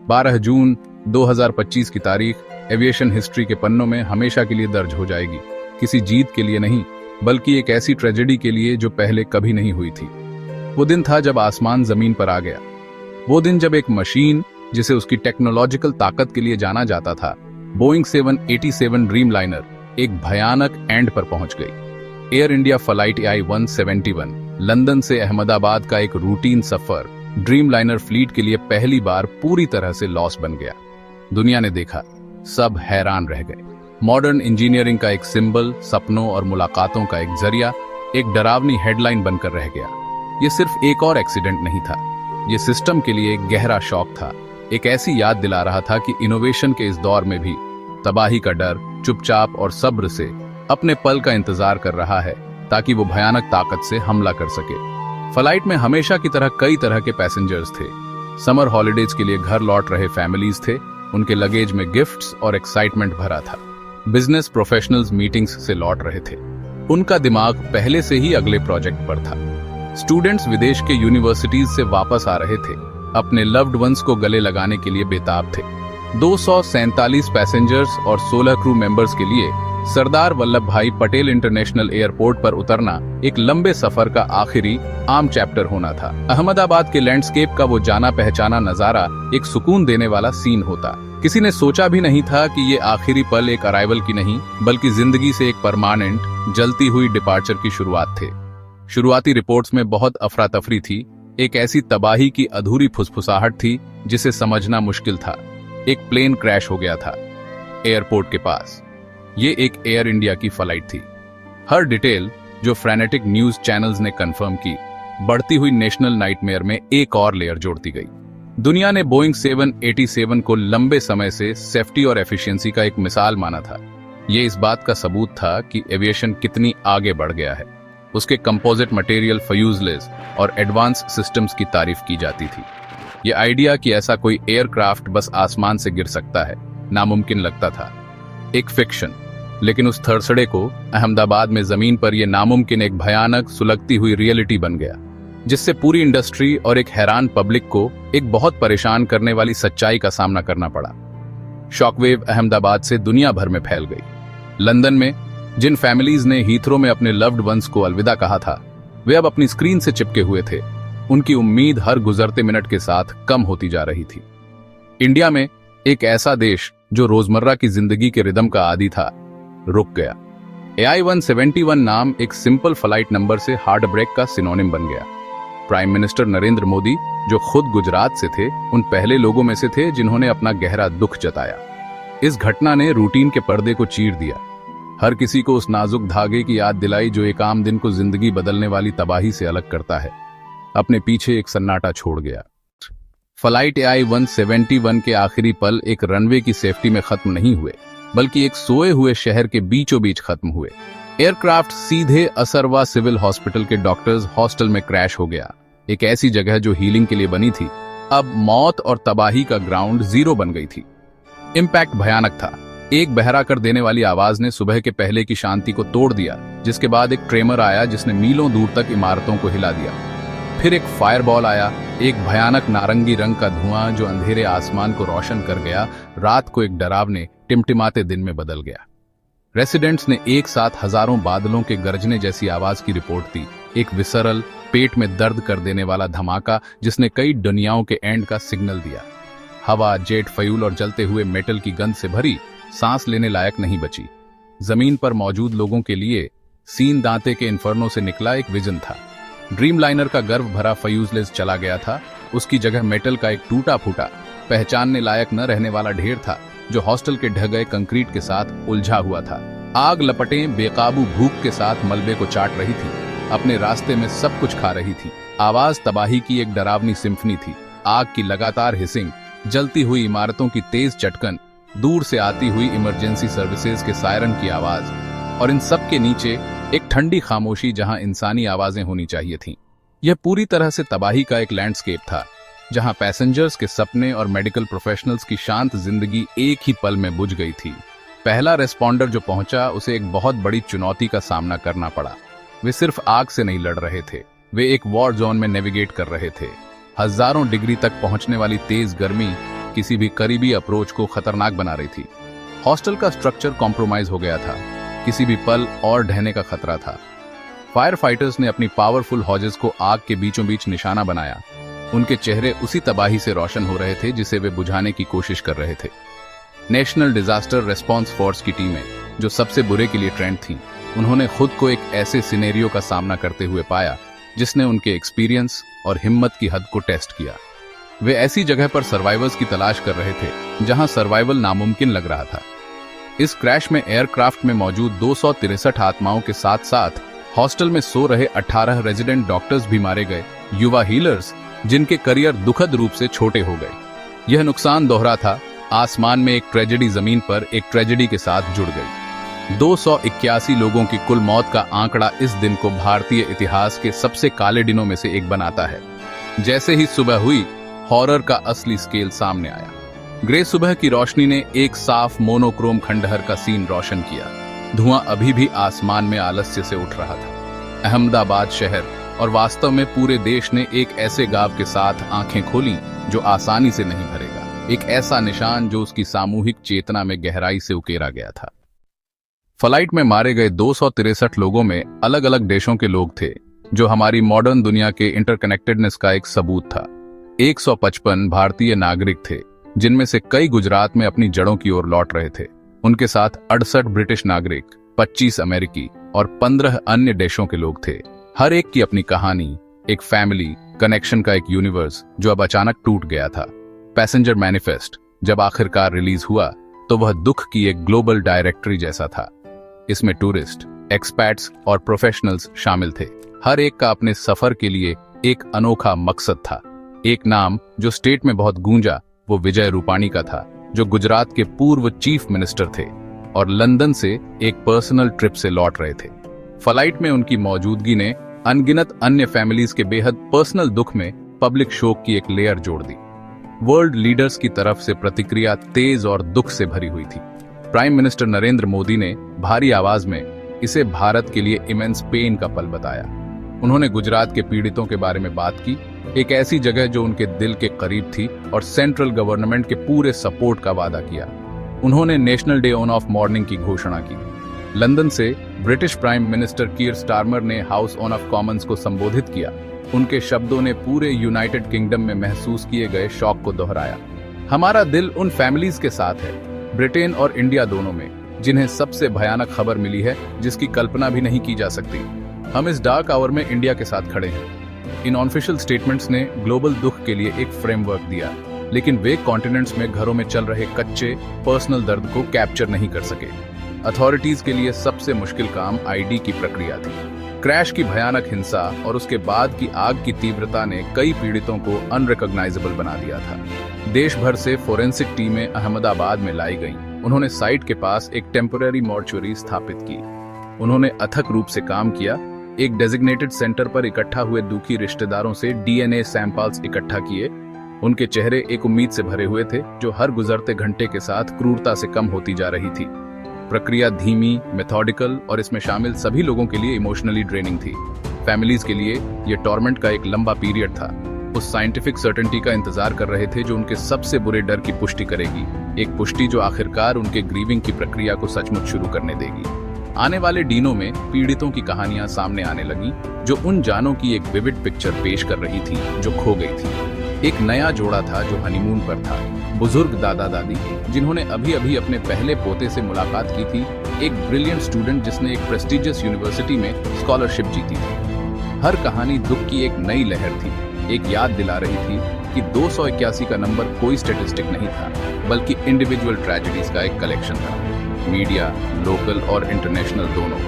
12 जून 2025 की तारीख aviation history के पन्नों में हमेशा के लिए दर्ज हो जाएगी। किसी जीत के लिए नहीं, बल्कि एक ऐसी ट्रेजेडी के लिए जो पहले कभी नहीं हुई थी। वो दिन था जब आसमान जमीन पर आ गया। वो दिन जब एक मशीन जिसे उसकी टेक्नोलॉजिकल ताकत के लिए जाना जाता था, बोइंग 787 ड्रीम लाइनर, एक भयानक एंड पर पहुंच गई। Air India flight AI-171 London से अहमदाबाद का एक रूटीन सफर ड्रीम लाइनर फ्लीट के लिए पहली बार पूरी तरह से लॉस बन गया। दुनिया ने देखा, सब हैरान रह गए। मॉडर्न इंजीनियरिंग का एक सिंबल, सपनों और मुलाकातों का एक जरिया, एक डरावनी हेडलाइन बनकर रह गया। ये सिर्फ एक और एक्सीडेंट नहीं था, ये सिस्टम के लिए एक गहरा शॉक था। एक ऐसी याद दिला रहा था कि इनोवेशन के इस दौर में भी तबाही का डर चुपचाप और सब्र से अपने पल का इंतजार कर रहा है, ताकि वो भयानक ताकत से हमला कर सके। फ्लाइट में हमेशा की तरह कई तरह के पैसेंजर्स थे। समर हॉलिडेज के लिए घर लौट रहे फैमिलीज थे, उनके लगेज में गिफ्ट्स और एक्साइटमेंट भरा था। बिजनेस प्रोफेशनल्स मीटिंग्स से लौट रहे थे, उनका दिमाग पहले से ही अगले प्रोजेक्ट पर था। स्टूडेंट्स विदेश के यूनिवर्सिटीज से वापस आ रहे थे, अपने लव्ड वंस को गले लगाने के लिए बेताब थे। 247 पैसेंजर्स और 16 क्रू मेंबर्स के लिए सरदार वल्लभ भाई पटेल इंटरनेशनल एयरपोर्ट पर उतरना एक लंबे सफर का आखिरी आम चैप्टर होना था। अहमदाबाद के लैंडस्केप का वो जाना पहचाना नजारा एक सुकून देने वाला सीन होता। किसी ने सोचा भी नहीं था कि ये आखिरी पल एक अराइवल की नहीं, बल्कि जिंदगी से एक परमानेंट जलती हुई डिपार्चर की शुरुआत थे। शुरुआती रिपोर्ट्स में बहुत अफरा तफरी थी, एक ऐसी तबाही की अधूरी फुसफुसाहट थी जिसे समझना मुश्किल था। एक प्लेन क्रैश हो गया था एयरपोर्ट के पास। ये एक एयर इंडिया की फ्लाइट थी। हर डिटेल जो फ्रेनेटिक न्यूज चैनल्स ने कंफर्म की, बढ़ती हुई नेशनल नाइटमेयर में एक और लेयर जोड़ती गई। दुनिया ने बोइंग 787 को लंबे समय से सेफ्टी और एफिशिएंसी का एक मिसाल माना था। ये इस बात का सबूत था कि एविएशन कितनी आगे बढ़ गया है। उसके कंपोजिट मटेरियल, फ्यूजलेस और एडवांस सिस्टम्स की तारीफ की जाती थी। ये आइडिया कि ऐसा कोई एयरक्राफ्ट बस आसमान से गिर सकता है, नामुमकिन लगता था, एक फिक्शन। लेकिन उस थरसड़े को अहमदाबाद में जमीन पर यह नामुमकिन एक भयानक सुलगती हुई रियलिटी बन गया, जिससे पूरी इंडस्ट्री और एक हैरान पब्लिक को एक बहुत परेशान करने वाली सच्चाई का सामना करना पड़ा। शॉकवेव अहमदाबाद से दुनिया भर में फैल गई। लंदन में जिन फैमिलीज ने हीथ्रो में अपने लव्ड वंस को अलविदा कहा था, वे अब अपनी स्क्रीन से चिपके हुए थे। उनकी उम्मीद हर गुजरते मिनट के साथ कम होती जा रही थी। इंडिया में, एक ऐसा देश जो रोजमर्रा की जिंदगी के रिदम का आदी था, रुक गया। AI-171 नाम एक सिंपल फ्लाइट नंबर से हार्ट ब्रेक का सिनोनिम बन गया। प्राइम मिनिस्टर नरेंद्र मोदी, जो खुद गुजरात से थे, उन पहले लोगों में से थे जिन्होंने अपना गहरा दुख जताया। इस घटना ने रूटीन के पर्दे को चीर दिया। हर किसी को उस नाजुक धागे की याद दिलाई जो एक आम दिन को जिंदगी बदलने वाली तबाही से अलग करता है। अपने पीछे एक सन्नाटा छोड़ गया। फ्लाइट AI-171 के आखिरी पल एक रनवे की सेफ्टी में खत्म नहीं हुए, बल्कि एक सोए हुए शहर के बीचों बीच खत्म हुए। एयरक्राफ्ट सीधे असरवा सिविल हॉस्पिटल के डॉक्टर्स हॉस्टल में क्रैश हो गया। एक ऐसी जगह जो हीलिंग के लिए बनी थी, अब मौत और तबाही का ग्राउंड जीरो बन गई थी। इम्पैक्ट भयानक था। एक बहरा कर देने वाली आवाज ने सुबह के पहले की शांति को तोड़ दिया, जिसके बाद एक ट्रेमर आया जिसने मीलों दूर तक इमारतों को हिला दिया। फिर एक फायरबॉल आया, एक भयानक नारंगी रंग का धुआं जो अंधेरे आसमान को रोशन कर गया, रात को एक डरावने टिमटिमाते दिन में बदल गया। रेसिडेंट्स ने एक साथ हजारों बादलों के गरजने जैसी आवाज की रिपोर्ट दी, एक विसरल, पेट में दर्द कर देने वाला धमाका जिसने कई दुनियाओं के एंड का सिग्नल दिया। हवा, जेट फ्यूल और जलते हुए मेटल की गंध से भरी, सांस लेने लायक नहीं बची। जमीन पर मौजूद लोगों के लिए सीन दांते के इन्फर्नो से निकला एक विजन था। ड्रीम लाइनर का गर्व भरा फ्यूजलेस चला गया था, उसकी जगह मेटल का एक टूटा फूटा, पहचानने लायक न रहने वाला ढेर था जो हॉस्टल के ढह गए कंक्रीट के साथ उलझा हुआ था। आग लपटें बेकाबू भूख के साथ मलबे को चाट रही थी, अपने रास्ते में सब कुछ खा रही थी। आवाज तबाही की एक डरावनी सिम्फनी थी, आग की लगातार हिसिंग, जलती हुई इमारतों की तेज चटकन, दूर से आती हुई इमरजेंसी सर्विसेज के सायरन की आवाज, और इन सब के नीचे एक ठंडी खामोशी जहां इंसानी आवाजें होनी चाहिए थीं। यह पूरी तरह से तबाही का एक लैंडस्केप था, जहां पैसेंजर्स के सपने और मेडिकल प्रोफेशनल्स की शांत जिंदगी एक ही पल में बुझ गई थी। पहला रेस्पॉन्डर जो पहुंचा, उसे एक बहुत बड़ी चुनौती का सामना करना पड़ा। वे सिर्फ आग से नहीं लड़ रहे थे, वे एक वॉर जोन में नेविगेट कर रहे थे। हजारों डिग्री तक पहुंचने वाली तेज गर्मी, किसी भी करीबी अप्रोच को खतरनाक बना रही थी। हॉस्टल का स्ट्रक्चर कॉम्प्रोमाइज हो गया था, किसी भी पल और ढहने का खतरा था। फायर फाइटर्स ने अपनी पावरफुल हॉजेस को आग के बीचों बीच निशाना बनाया। उनके चेहरे उसी तबाही से रोशन हो रहे थे जिसे वे बुझाने की कोशिश कर रहे थे। नेशनल डिजास्टर रेस्पॉन्स फोर्स की टीमें, जो सबसे बुरे के लिए ट्रेंड थीं, उन्होंने खुद को एक ऐसे सिनेरियो का सामना करते हुए पाया जिसने उनके एक्सपीरियंस और हिम्मत की हद को टेस्ट किया। वे ऐसी जगह पर सर्वाइवर्स की तलाश कर रहे थे जहां सर्वाइवल नामुमकिन लग रहा था। इस क्रैश में एयरक्राफ्ट में मौजूद 263 आत्माओं के साथ साथ हॉस्टल में सो रहे 18 रेजिडेंट डॉक्टर्स भी मारे गए, युवा हीलर्स जिनके करियर दुखद रूप से छोटे हो गए। यह नुकसान दोहरा था। आसमान में एक ट्रेजेडी जमीन पर एक ट्रेजेडी के साथ जुड़ गई। 281 लोगों की कुल मौत का आंकड़ा इस दिन को भारतीय इतिहास के सबसे काले दिनों में से एक बनाता है। जैसे ही सुबह हुई, हॉरर का असली स्केल सामने आया। ग्रे सुबह की रोशनी ने एक साफ मोनोक्रोम खंडहर का सीन रोशन किया। धुआं अभी भी आसमान में आलस्य से उठ रहा था। अहमदाबाद शहर और वास्तव में पूरे देश ने एक ऐसे गांव के साथ आंखें खोली जो आसानी से नहीं भरेगा। एक ऐसा निशान जो उसकी सामूहिक चेतना में गहराई से उकेरा गया था। फ्लाइट में मारे गए 263 लोगों में अलग अलग देशों के लोग थे, जो हमारी मॉडर्न दुनिया के इंटरकनेक्टेडनेस का एक सबूत था। 155 भारतीय नागरिक थे, जिनमें से कई गुजरात में अपनी जड़ों की ओर लौट रहे थे। उनके साथ 68 ब्रिटिश नागरिक, 25 अमेरिकी और 15 अन्य देशों के लोग थे। हर एक की अपनी कहानी, एक फैमिली कनेक्शन का एक यूनिवर्स जो अब अचानक टूट गया था। पैसेंजर मैनिफेस्ट जब आखिरकार रिलीज हुआ तो वह दुख की एक ग्लोबल डायरेक्टरी जैसा था। इसमें टूरिस्ट, एक्सपैट्स और प्रोफेशनल्स शामिल थे। हर एक का अपने सफर के लिए एक अनोखा मकसद था। एक नाम जो स्टेट में बहुत गूंजा वो विजय रूपाणी का था, जो गुजरात के पूर्व चीफ मिनिस्टर थे और लंदन से एक पर्सनल ट्रिप से लौट रहे थे। फ्लाइट में उनकी मौजूदगी ने अनगिनत अन्य फैमिलीज के बेहद पर्सनल दुख में पब्लिक शोक की एक लेयर जोड़ दी। वर्ल्ड लीडर्स की तरफ से प्रतिक्रिया तेज और दुख से भरी हुई थी। प्राइम मिनिस्टर नरेंद्र मोदी ने भारी आवाज में इसे भारत के लिए इमेंस पेन का पल बताया। उन्होंने गुजरात के पीड़ितों के बारे में बात की, एक ऐसी जगह जो उनके दिल के करीब थी, और सेंट्रल गवर्नमेंट के पूरे सपोर्ट का वादा किया। उन्होंने नेशनल डे ऑफ मॉर्निंग की घोषणा की। लंदन से ब्रिटिश प्राइम मिनिस्टर कीर स्टारमर ने हाउस ऑफ कॉमन्स को संबोधित किया। उनके शब्दों ने पूरे यूनाइटेड किंगडम में महसूस किए गए शौक को दोहराया। हमारा दिल उन फैमिलीज के साथ है, ब्रिटेन और इंडिया दोनों में, जिन्हें सबसे भयानक खबर मिली है जिसकी कल्पना भी नहीं की जा सकती। हम इस डार्क आवर में इंडिया के साथ खड़े हैं। इन ऑफिशियल स्टेटमेंट्स ने ग्लोबल दुख के लिए एक फ्रेमवर्क दिया, लेकिन वे कॉन्टिनेंट्स में घरों में चल रहे कच्चे पर्सनल दर्द को कैप्चर नहीं कर सके। अथॉरिटीज के लिए सबसे मुश्किल काम आईडी की प्रक्रिया थी। क्रैश की भयानक हिंसा और उसके बाद की आग की तीव्रता ने कई पीड़ितों को अनरिकॉग्नाइजेबल बना दिया था। देश भर से फोरेंसिक टीमें अहमदाबाद में लाई गईं। उन्होंने साइट के पास एक टेम्पररी मॉर्चुरी स्थापित की। उन्होंने अथक रूप से काम किया। एक डेजिग्नेटेड सेंटर पर इकट्ठा हुए दुखी रिश्तेदारों से डीएनए सैंपल्स इकट्ठा किए। उनके चेहरे एक उम्मीद से भरे हुए थे जो हर गुजरते घंटे के साथ क्रूरता से कम होती जा रही थी। प्रक्रिया धीमी, मेथोडिकल और इसमें शामिल सभी लोगों के लिए इमोशनली ड्रेनिंग थी। फैमिलीज के लिए यह टॉर्मेंट का एक लंबा पीरियड था। उस साइंटिफिक सर्टेनिटी का इंतजार कर रहे थे जो उनके सबसे बुरे डर की पुष्टि करेगी, एक पुष्टि जो आखिरकार उनके ग्रीविंग की प्रक्रिया को सचमुच शुरू करने देगी। आने वाले दिनों में पीड़ितों की कहानियां सामने आने लगी, जो उन जानों की एक विविड पिक्चर पेश कर रही थी जो खो गई थी। एक नया जोड़ा था जो हनीमून पर था, बुजुर्ग दादा दादी जिन्होंने अभी अभी अपने पहले पोते से मुलाकात की थी, एक ब्रिलियंट स्टूडेंट जिसने एक प्रेस्टिजियस यूनिवर्सिटी में स्कॉलरशिप जीती थी। हर कहानी दुख की एक नई लहर थी, एक याद दिला रही थी कि 281 का नंबर कोई स्टैटिस्टिक नहीं था, बल्कि इंडिविजुअल ट्रेजेडीज का एक कलेक्शन था। मीडिया, लोकल और इंटरनेशनल दोनों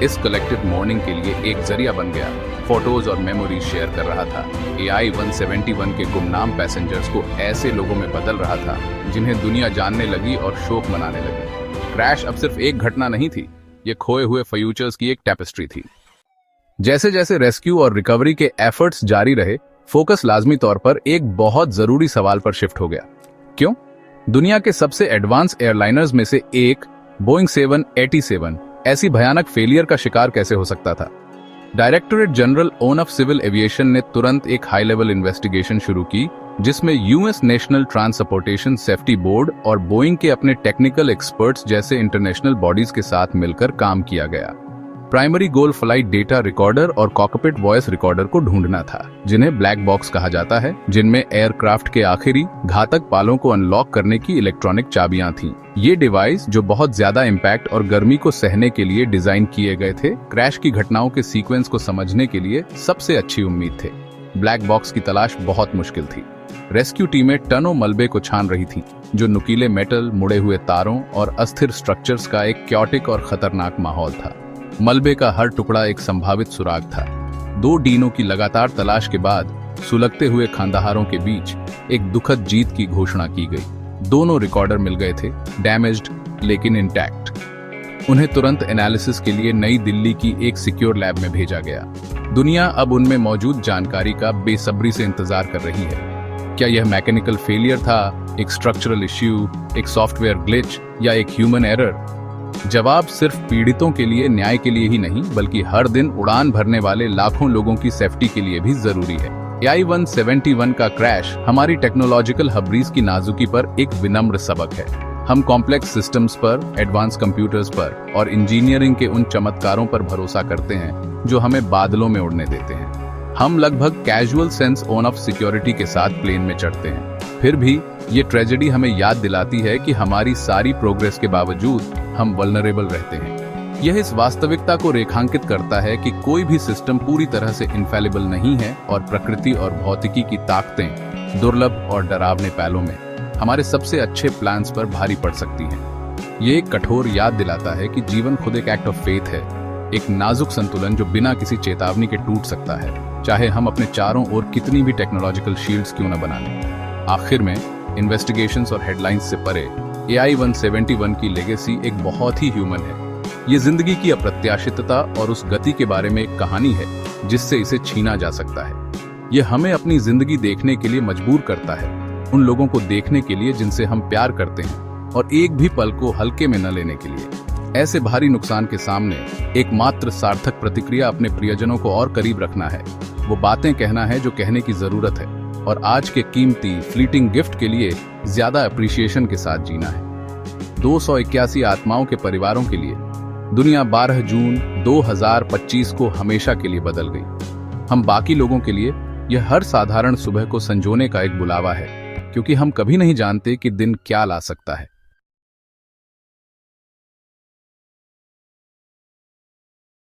इस कलेक्टिव मॉर्निंग के लिए एक जरिया बन गया। फोटोज और मेमोरीज शेयर कर रहा था। AI 171 के गुमनाम पैसेंजर्स को ऐसे लोगों में बदल रहा था जिन्हें दुनिया जानने लगी और शोक मनाने लगी। क्रैश अब सिर्फ एक घटना नहीं थी, ये खोए हुए फ्यूचर्स की एक टेपेस्ट्री थी। जैसे जैसे रेस्क्यू और रिकवरी के एफर्ट्स जारी रहे, फोकस लाजमी तौर पर एक बहुत जरूरी सवाल पर शिफ्ट हो गया। क्यों? दुनिया के सबसे एडवांस एयरलाइनर्स में से एक बोइंग 787 ऐसी भयानक फेलियर का शिकार कैसे हो सकता था? Directorate general of civil aviation ने तुरंत एक हाई लेवल इन्वेस्टिगेशन शुरू की जिसमें US national transportation safety board और बोइंग के अपने टेक्निकल एक्सपर्ट्स जैसे इंटरनेशनल बॉडीज के साथ मिलकर काम किया गया। Primary goal flight data recorder और कॉकपिट वॉइस रिकॉर्डर को ढूंढना था, जिन्हें ब्लैक बॉक्स कहा जाता है, जिनमें एयरक्राफ्ट के आखिरी घातक पालों को अनलॉक करने की इलेक्ट्रॉनिक चाबियां थीं। ये डिवाइस, जो बहुत ज्यादा इम्पैक्ट और गर्मी को सहने के लिए डिजाइन किए गए थे, क्रैश की घटनाओं के सीक्वेंस को समझने के लिए सबसे अच्छी उम्मीद थे। ब्लैक बॉक्स की तलाश बहुत मुश्किल थी। रेस्क्यू टीमें टनों मलबे को छान रही थीं, जो नुकीले मेटल, मुड़े हुए तारों और अस्थिर स्ट्रक्चर्स का एक क्योटिक और खतरनाक माहौल था। मलबे का हर टुकड़ा एक संभावित सुराग था। 2 दिनों की लगातार तलाश के बाद सुलगते हुए खंडहरों के बीच एक दुखद जीत की घोषणा की गई। दोनों रिकॉर्डर मिल गए थे, डैमेज्ड लेकिन इंटैक्ट। उन्हें तुरंत एनालिसिस के लिए नई दिल्ली की एक सिक्योर लैब में भेजा गया। दुनिया अब उनमें मौजूद जानकारी का बेसब्री से इंतजार कर रही है। क्या यह मैकेनिकल फेलियर था, एक स्ट्रक्चरल इश्यू, एक सॉफ्टवेयर ग्लिच या एक ह्यूमन एरर? जवाब सिर्फ पीड़ितों के लिए, न्याय के लिए ही नहीं, बल्कि हर दिन उड़ान भरने वाले लाखों लोगों की सेफ्टी के लिए भी जरूरी है। AI-171 का क्रैश हमारी टेक्नोलॉजिकल हब्रीज की नाजुकी पर एक विनम्र सबक है। हम कॉम्प्लेक्स सिस्टम्स पर, एडवांस कंप्यूटर्स पर और इंजीनियरिंग के उन चमत्कारों पर भरोसा करते हैं जो हमें बादलों में उड़ने देते हैं। हम लगभग casual sense on off security के साथ प्लेन में चढ़ते हैं। फिर भी ये ट्रेजेडी हमें याद दिलाती है कि हमारी सारी प्रोग्रेस के बावजूद हम वल्नरेबल रहते हैं। यह इस वास्तविकता को रेखांकित करता है कि कोई भी सिस्टम पूरी तरह से इनफेलिबल नहीं है और प्रकृति और भौतिकी की ताकतें दुर्लभ और डरावने पहलों में हमारे सबसे अच्छे प्लान्स पर भारी पड़ सकती हैं। ये एक कठोर याद दिलाता है कि जीवन खुद एक एक्ट ऑफ फेथ है, एक नाजुक संतुलन जो बिना किसी चेतावनी के टूट सकता है, चाहे हम अपने चारों ओर कितनी भी टेक्नोलॉजिकल शील्ड्स क्यों न बना लें। आखिर में इन्वेस्टिगेशंस और हेडलाइंस से परे AI-171 की लेगेसी एक बहुत ही ह्यूमन है। ये जिंदगी की अप्रत्याशितता और उस गति के बारे में एक कहानी है जिससे इसे छीना जा सकता है। ये हमें अपनी जिंदगी देखने के लिए मजबूर करता है, उन लोगों को देखने के लिए जिनसे हम प्यार करते हैं और एक भी पल को हल्के में न लेने के लिए। ऐसे भारी नुकसान के सामने एकमात्र सार्थक प्रतिक्रिया अपने प्रियजनों को और करीब रखना है, वो बातें कहना है जो कहने की जरूरत है, और आज के कीमती फ्लीटिंग गिफ्ट के लिए ज्यादा अप्रिसिएशन के साथ जीना है। 281 आत्माओं के परिवारों के लिए दुनिया 12 जून 2025 को हमेशा के लिए बदल गई। हम बाकी लोगों के लिए यह हर साधारण सुबह को संजोने का एक बुलावा है, क्योंकि हम कभी नहीं जानते कि दिन क्या ला सकता है।